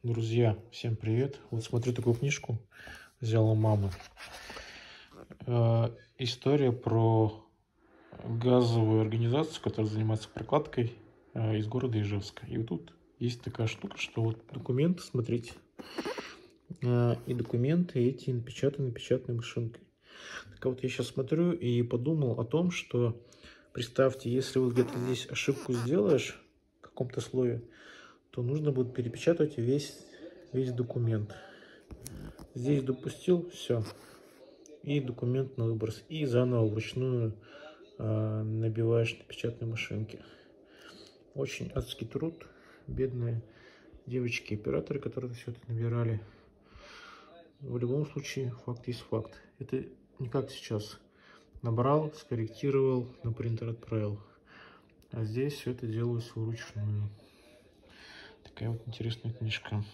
Друзья, всем привет! Вот смотрю такую книжку, взял у мамы. История про газовую организацию, которая занимается прокладкой из города Ижевска. И вот тут есть такая штука, что вот документы, смотрите, и документы эти напечатаны печатной машинкой. Так вот я сейчас смотрю и подумал о том, что представьте, если вот где-то здесь ошибку сделаешь в каком-то слое, то нужно будет перепечатать весь документ. Здесь допустил, все, и документ на выброс, и заново вручную набиваешь на печатной машинке. Очень адский труд, бедные девочки-операторы, которые все это набирали. В любом случае, факт есть факт. Это не как сейчас. Набрал, скорректировал, на принтер отправил. А здесь все это делалось вручную. Такая вот интересная книжка.